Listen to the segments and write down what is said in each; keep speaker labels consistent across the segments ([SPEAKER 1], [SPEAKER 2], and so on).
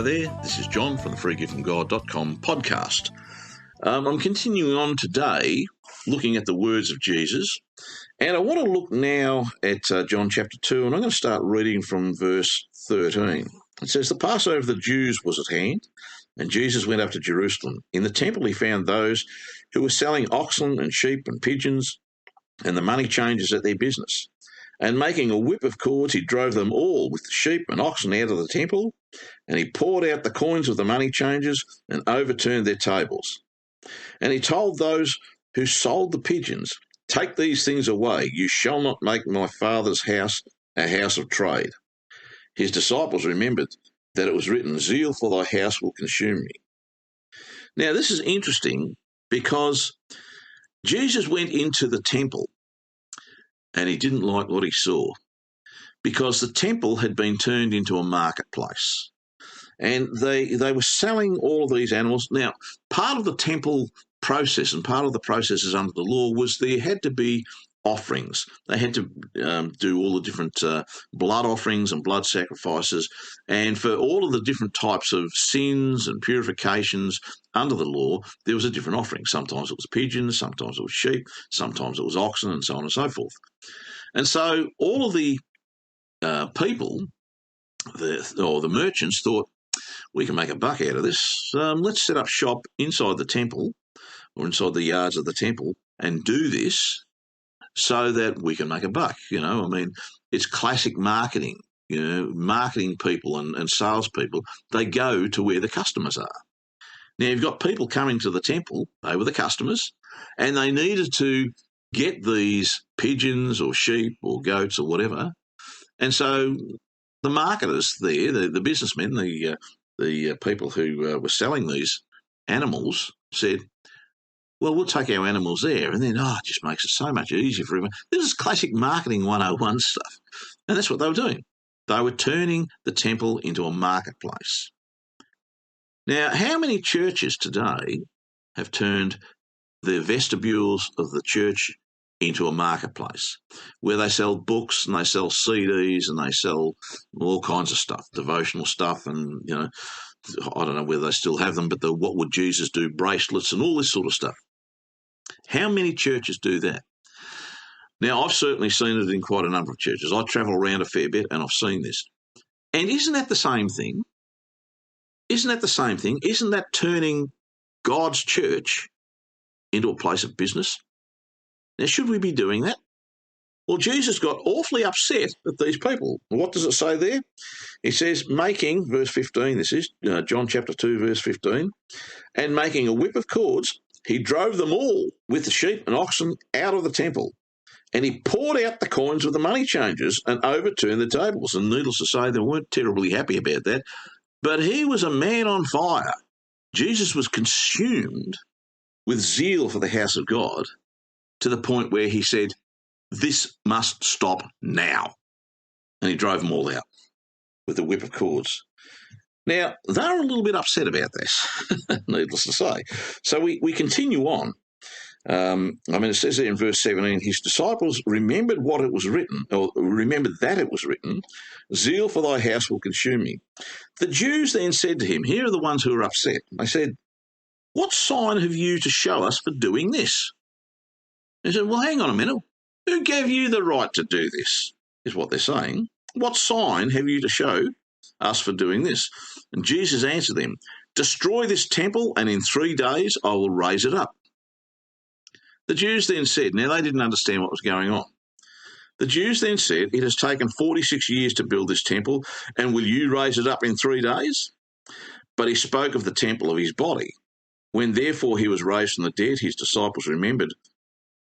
[SPEAKER 1] Hi there, this is John from the freegiftfromgod.com podcast. I'm continuing on today looking at the words of Jesus, and I want to look now at John chapter 2, and I'm going to start reading from verse 13. It says, "The Passover of the Jews was at hand, and Jesus went up to Jerusalem. In the temple he found those who were selling oxen and sheep and pigeons and the money changers at their business. And making a whip of cords, he drove them all with the sheep and oxen out of the temple, and he poured out the coins of the money changers and overturned their tables. And he told those who sold the pigeons, 'Take these things away. You shall not make my Father's house a house of trade.' His disciples remembered that it was written, 'Zeal for thy house will consume me.'" Now, this is interesting because Jesus went into the temple and he didn't like what he saw, because the temple had been turned into a marketplace. And they were selling all of these animals. Now, part of the temple process and part of the processes under the law was there had to be offerings. They had to do all the different blood offerings and blood sacrifices. And for all of the different types of sins and purifications under the law, there was a different offering. Sometimes it was pigeons, sometimes it was sheep, sometimes it was oxen, and so on and so forth. And so all of the people, the merchants, thought, we can make a buck out of this. Let's set up shop inside the temple or inside the yards of the temple and do this so that we can make a buck. I mean, it's classic marketing. Marketing people and salespeople, they go to where the customers are. Now, you've got people coming to the temple, they were the customers, and they needed to get these pigeons or sheep or goats or whatever. And so the marketers there, the businessmen, the people who were selling these animals said, well, we'll take our animals there, and then, it just makes it so much easier for everyone. This is classic marketing 101 stuff, and that's what they were doing. They were turning the temple into a marketplace. Now, how many churches today have turned the vestibules of the church into a marketplace where they sell books and they sell CDs and they sell all kinds of stuff, devotional stuff, and, I don't know whether they still have them, but the "What Would Jesus Do" bracelets and all this sort of stuff. How many churches do that? Now, I've certainly seen it in quite a number of churches. I travel around a fair bit and I've seen this. And isn't that the same thing? Isn't that turning God's church into a place of business? Now, should we be doing that? Well, Jesus got awfully upset at these people. What does it say there? He says, making, verse 15, this is John chapter 2, verse 15, "And making a whip of cords, he drove them all with the sheep and oxen out of the temple. And he poured out the coins of the money changers and overturned the tables." And needless to say, they weren't terribly happy about that. But he was a man on fire. Jesus was consumed with zeal for the house of God to the point where he said, "This must stop now." And he drove them all out with a whip of cords. Now, they're a little bit upset about this, needless to say. So we continue on. It says there in verse 17, his disciples remembered what it was written, or remembered that it was written, "Zeal for thy house will consume me." The Jews then said to him, here are the ones who are upset. They said, "What sign have you to show us for doing this?" He said, well, hang on a minute. Who gave you the right to do this, is what they're saying. What sign have you to show us for doing this? And Jesus answered them, "Destroy this temple, and in 3 days I will raise it up." The Jews then said, now they didn't understand what was going on. The Jews then said, "It has taken 46 years to build this temple, and will you raise it up in 3 days?" But he spoke of the temple of his body. When therefore he was raised from the dead, his disciples remembered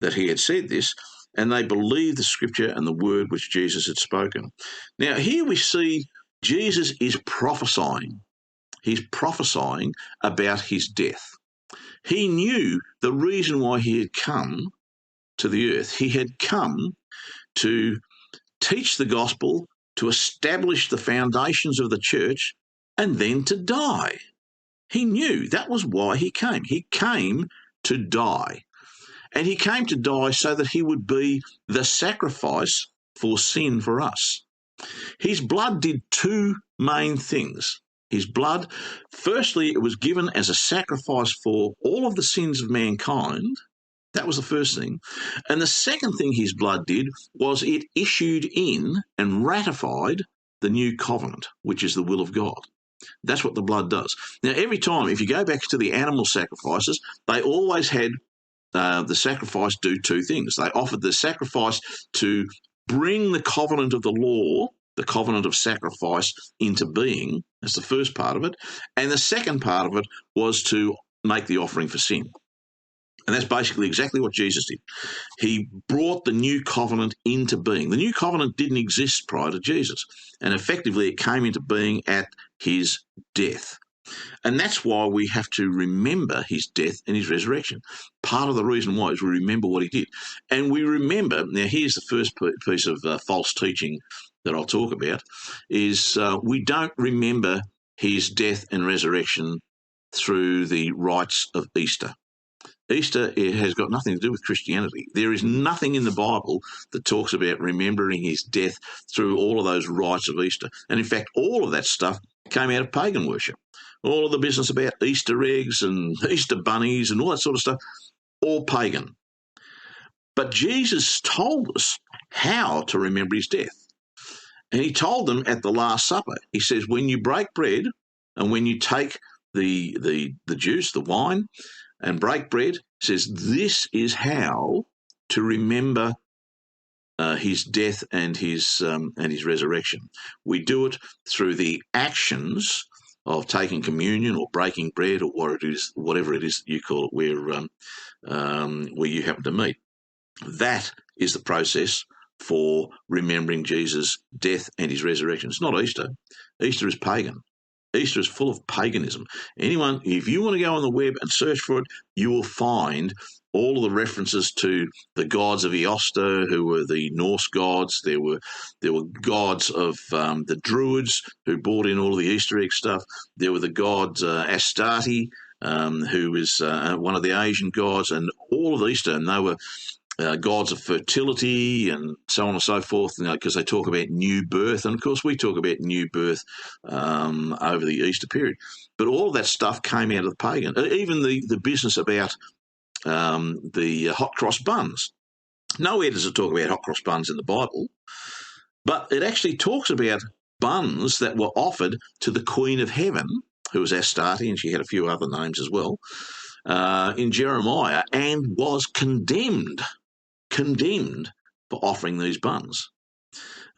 [SPEAKER 1] that he had said this, and they believed the scripture and the word which Jesus had spoken. Now here we see Jesus is prophesying. He's prophesying about his death. He knew the reason why he had come to the earth. He had come to teach the gospel, to establish the foundations of the church, and then to die. He knew that was why he came. He came to die. And he came to die so that he would be the sacrifice for sin for us. His blood did two main things. His blood, firstly, it was given as a sacrifice for all of the sins of mankind. That was the first thing. And the second thing his blood did was it issued in and ratified the new covenant, which is the will of God. That's what the blood does. Now, every time, if you go back to the animal sacrifices, they always had the sacrifice do two things. They offered the sacrifice to bring the covenant of the law, the covenant of sacrifice, into being. That's the first part of it. And the second part of it was to make the offering for sin. And that's basically exactly what Jesus did. He brought the new covenant into being. The new covenant didn't exist prior to Jesus, and effectively it came into being at his death. And that's why we have to remember his death and his resurrection. Part of the reason why is we remember what he did. And we remember, now here's the first piece of false teaching that I'll talk about, is we don't remember his death and resurrection through the rites of Easter. Easter has got nothing to do with Christianity. There is nothing in the Bible that talks about remembering his death through all of those rites of Easter. And in fact, all of that stuff came out of pagan worship. All of the business about Easter eggs and Easter bunnies and all that sort of stuff, all pagan. But Jesus told us how to remember his death. And he told them at the Last Supper, he says, when you break bread and when you take the juice, the wine, and break bread, says this is how to remember his death and his resurrection. We do it through the actions of taking communion or breaking bread or whatever it is you call it, where you happen to meet. That is the process for remembering Jesus' death and his resurrection. It's not Easter. Easter is pagan. Easter is full of paganism. Anyone, if you want to go on the web and search for it, you will find all of the references to the gods of Eoster, who were the Norse gods. There were gods of the Druids, who brought in all of the Easter egg stuff. There were the gods Astarte, who was one of the Asian gods, and all of Easter, and they were gods of fertility and so on and so forth, because they talk about new birth. And, of course, we talk about new birth over the Easter period. But all of that stuff came out of the pagan. Even the business about the hot cross buns. Nowhere does it talk about hot cross buns in the Bible, but it actually talks about buns that were offered to the Queen of Heaven, who was Astarte, and she had a few other names as well, in Jeremiah, and was condemned for offering these buns.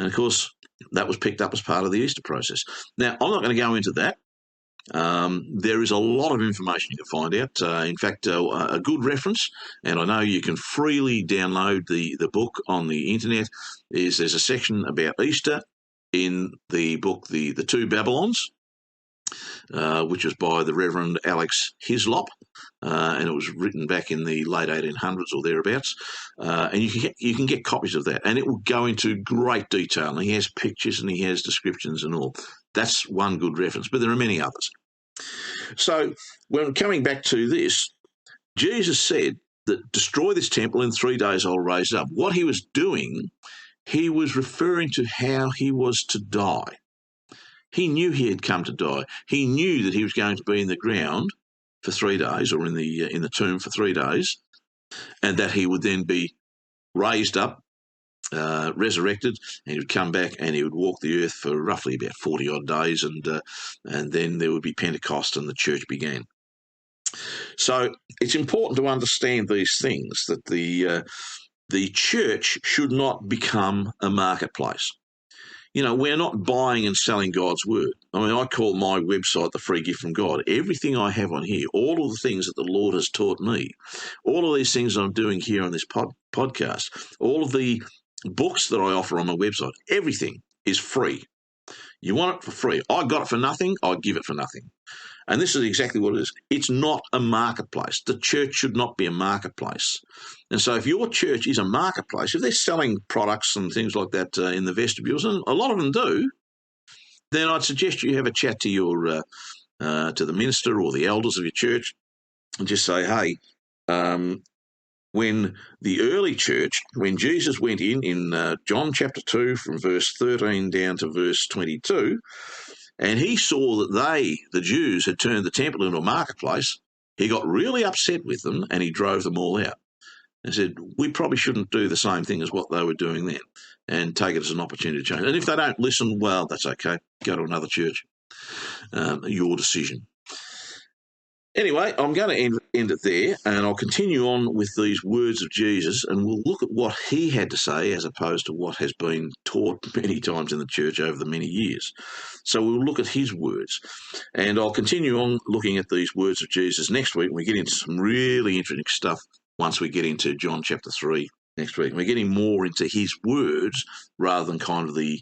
[SPEAKER 1] And, of course, that was picked up as part of the Easter process. Now, I'm not going to go into that. There is a lot of information you can find out. In fact, a good reference, and I know you can freely download the book on the internet, is there's a section about Easter in the book The Two Babylons, which was by the Reverend Alex Hislop, and it was written back in the late 1800s or thereabouts. And you can get copies of that, and it will go into great detail. And he has pictures and he has descriptions and all. That's one good reference, but there are many others. So when coming back to this, Jesus said that destroy this temple, in 3 days I'll raise it up. What he was doing, he was referring to how he was to die. He knew he had come to die. He knew that he was going to be in the ground for 3 days, or in the tomb for 3 days, and that he would then be raised up, resurrected, and he would come back and he would walk the earth for roughly about 40-odd days, and then there would be Pentecost and the church began. So it's important to understand these things, that the church should not become a marketplace. We're not buying and selling God's word. I mean, I call my website The Free Gift from God. Everything I have on here, all of the things that the Lord has taught me, all of these things I'm doing here on this podcast, all of the books that I offer on my website, everything is free. You want it for free. I got it for nothing, I give it for nothing. And this is exactly what it is. It's not a marketplace. The church should not be a marketplace. And so if your church is a marketplace, if they're selling products and things like that in the vestibules, and a lot of them do, then I'd suggest you have a chat to your to the minister or the elders of your church and just say, hey, when the early church, when Jesus went in John chapter 2 from verse 13 down to verse 22, and he saw that the Jews, had turned the temple into a marketplace. He got really upset with them, and he drove them all out and said, we probably shouldn't do the same thing as what they were doing then, and take it as an opportunity to change. And if they don't listen, well, that's okay. Go to another church. Your decision. Anyway, I'm going to end it there, and I'll continue on with these words of Jesus, and we'll look at what he had to say as opposed to what has been taught many times in the church over the many years. So we'll look at his words, and I'll continue on looking at these words of Jesus next week. We get into some really interesting stuff once we get into John chapter 3 next week. We're getting more into his words rather than kind of the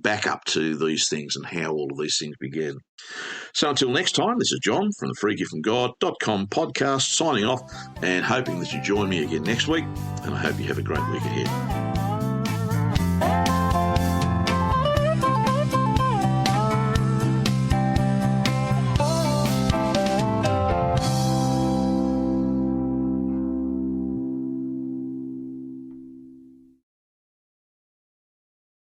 [SPEAKER 1] back up to these things and how all of these things began. So until next time, this is John from the freegiftfromgod.com podcast signing off and hoping that you join me again next week, and I hope you have a great week ahead.